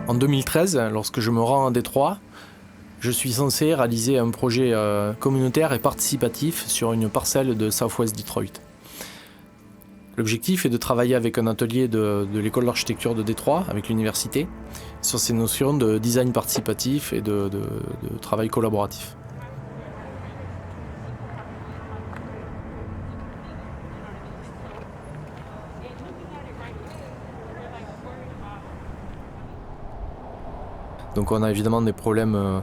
En 2013, lorsque je me rends à Détroit, je suis censé réaliser un projet communautaire et participatif sur une parcelle de Southwest Detroit. L'objectif est de travailler avec un atelier de l'école d'architecture de Détroit, avec l'université, sur ces notions de design participatif et de travail collaboratif. Donc on a évidemment des problèmes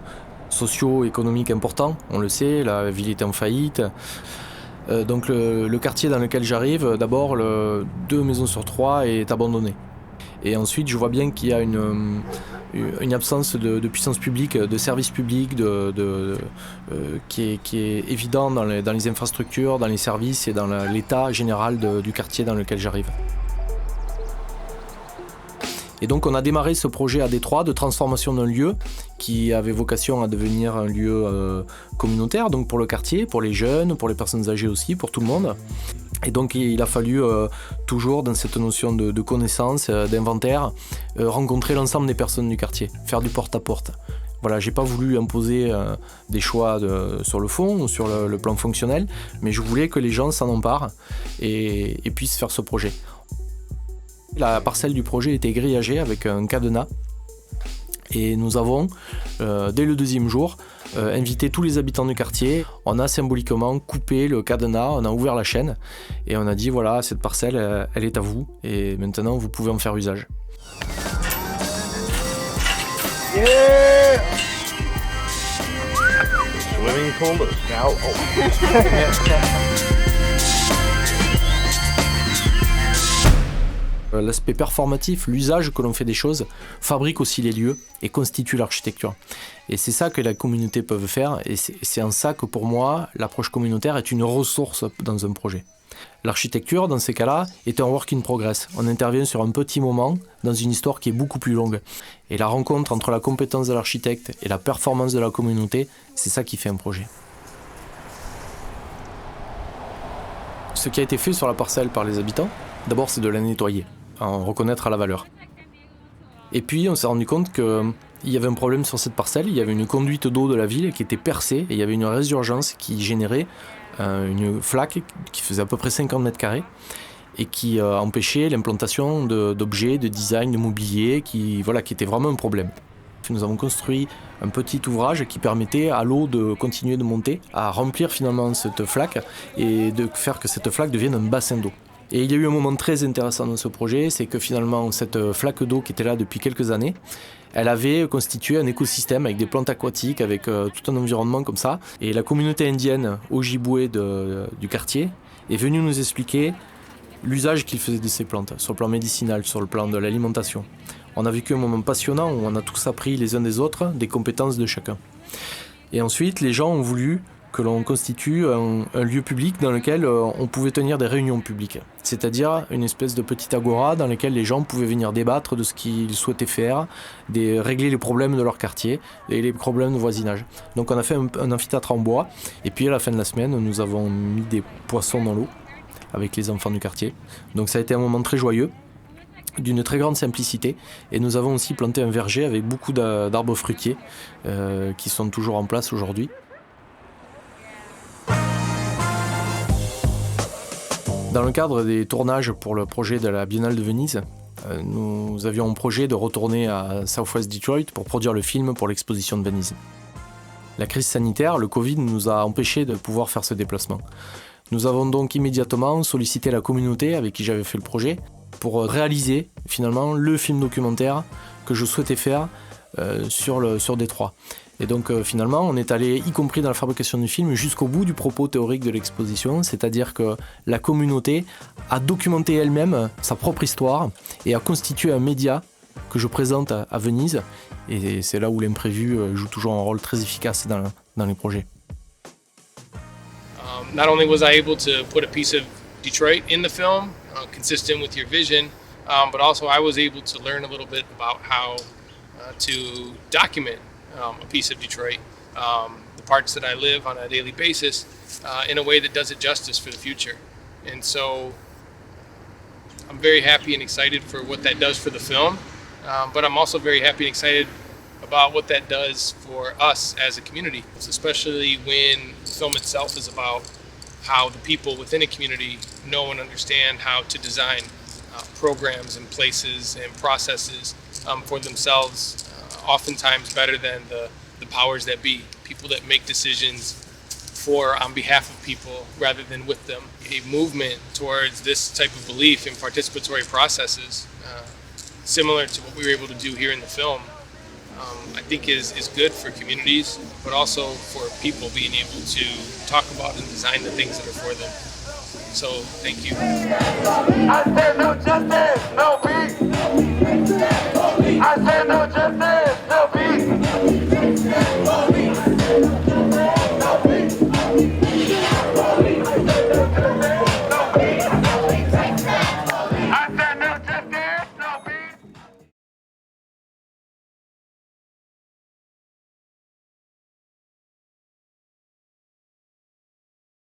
sociaux, économiques importants, on le sait, la ville est en faillite. Donc le quartier dans lequel j'arrive, d'abord, 2 maisons sur 3 est abandonné. Et ensuite, je vois bien qu'il y a une absence de puissance publique, de services publics, qui est évident dans les infrastructures, dans les services et dans l'état général du quartier dans lequel j'arrive. Et donc on a démarré ce projet à Détroit de transformation d'un lieu qui avait vocation à devenir un lieu communautaire, donc pour le quartier, pour les jeunes, pour les personnes âgées aussi, pour tout le monde. Et donc il a fallu, toujours dans cette notion de connaissance, d'inventaire, rencontrer l'ensemble des personnes du quartier, faire du porte-à-porte. Voilà, j'ai pas voulu imposer des choix sur le fond ou sur le plan fonctionnel, mais je voulais que les gens s'en emparent et puissent faire ce projet. La parcelle du projet était grillagée avec un cadenas et nous avons, dès le 2e jour, invité tous les habitants du quartier. On a symboliquement coupé le cadenas, on a ouvert la chaîne et on a dit voilà, cette parcelle, elle est à vous et maintenant vous pouvez en faire usage. Yeah! Swimming pool is now L'aspect performatif, l'usage que l'on fait des choses, fabrique aussi les lieux et constitue l'architecture. Et c'est ça que la communauté peut faire et c'est en ça que pour moi, l'approche communautaire est une ressource dans un projet. L'architecture, dans ces cas-là, est un work in progress. On intervient sur un petit moment dans une histoire qui est beaucoup plus longue. Et la rencontre entre la compétence de l'architecte et la performance de la communauté, c'est ça qui fait un projet. Ce qui a été fait sur la parcelle par les habitants, d'abord c'est de la nettoyer, en reconnaître la valeur. Et puis on s'est rendu compte qu'il y avait un problème sur cette parcelle, il y avait une conduite d'eau de la ville qui était percée et il y avait une résurgence qui générait une flaque qui faisait à peu près 50 mètres carrés et qui empêchait l'implantation d'objets, de design, de mobilier, qui était vraiment un problème. Nous avons construit un petit ouvrage qui permettait à l'eau de continuer de monter, à remplir finalement cette flaque et de faire que cette flaque devienne un bassin d'eau. Et il y a eu un moment très intéressant dans ce projet, c'est que finalement cette flaque d'eau qui était là depuis quelques années, elle avait constitué un écosystème avec des plantes aquatiques, avec tout un environnement comme ça. Et la communauté indienne Ojibwe du quartier est venue nous expliquer l'usage qu'ils faisaient de ces plantes, sur le plan médicinal, sur le plan de l'alimentation. On a vécu un moment passionnant où on a tous appris les uns des autres des compétences de chacun. Et ensuite, les gens ont voulu que l'on constitue un lieu public dans lequel on pouvait tenir des réunions publiques. C'est-à-dire une espèce de petite agora dans laquelle les gens pouvaient venir débattre de ce qu'ils souhaitaient faire, régler les problèmes de leur quartier et les problèmes de voisinage. Donc on a fait un amphithéâtre en bois et puis à la fin de la semaine, nous avons mis des poissons dans l'eau avec les enfants du quartier. Donc ça a été un moment très joyeux, d'une très grande simplicité, et nous avons aussi planté un verger avec beaucoup d'arbres fruitiers qui sont toujours en place aujourd'hui. Dans le cadre des tournages pour le projet de la Biennale de Venise, nous avions un projet de retourner à Southwest Detroit pour produire le film pour l'exposition de Venise. La crise sanitaire, le Covid, nous a empêchés de pouvoir faire ce déplacement. Nous avons donc immédiatement sollicité la communauté avec qui j'avais fait le projet pour réaliser finalement le film documentaire que je souhaitais faire sur Détroit. Et donc finalement on est allé, y compris dans la fabrication du film, jusqu'au bout du propos théorique de l'exposition, c'est-à-dire que la communauté a documenté elle-même sa propre histoire et a constitué un média que je présente à Venise, et c'est là où l'imprévu joue toujours un rôle très efficace dans les projets. Not only was I able to put a piece of Detroit in the film, consistent with your vision, but also I was able to learn a little bit about how to document a piece of Detroit, the parts that I live on a daily basis, in a way that does it justice for the future. And so I'm very happy and excited for what that does for the film. but I'm also very happy and excited about what that does for us as a community, especially when the film itself is about how the people within a community know and understand how to design programs and places and processes for themselves, oftentimes better than the powers that be, people that make decisions on behalf of people rather than with them. A movement towards this type of belief in participatory processes, similar to what we were able to do here in the film, I think is good for communities, but also for people being able to talk about and design the things that are for them. So, thank you. I said no justice, no peace. I said no justice, no peace.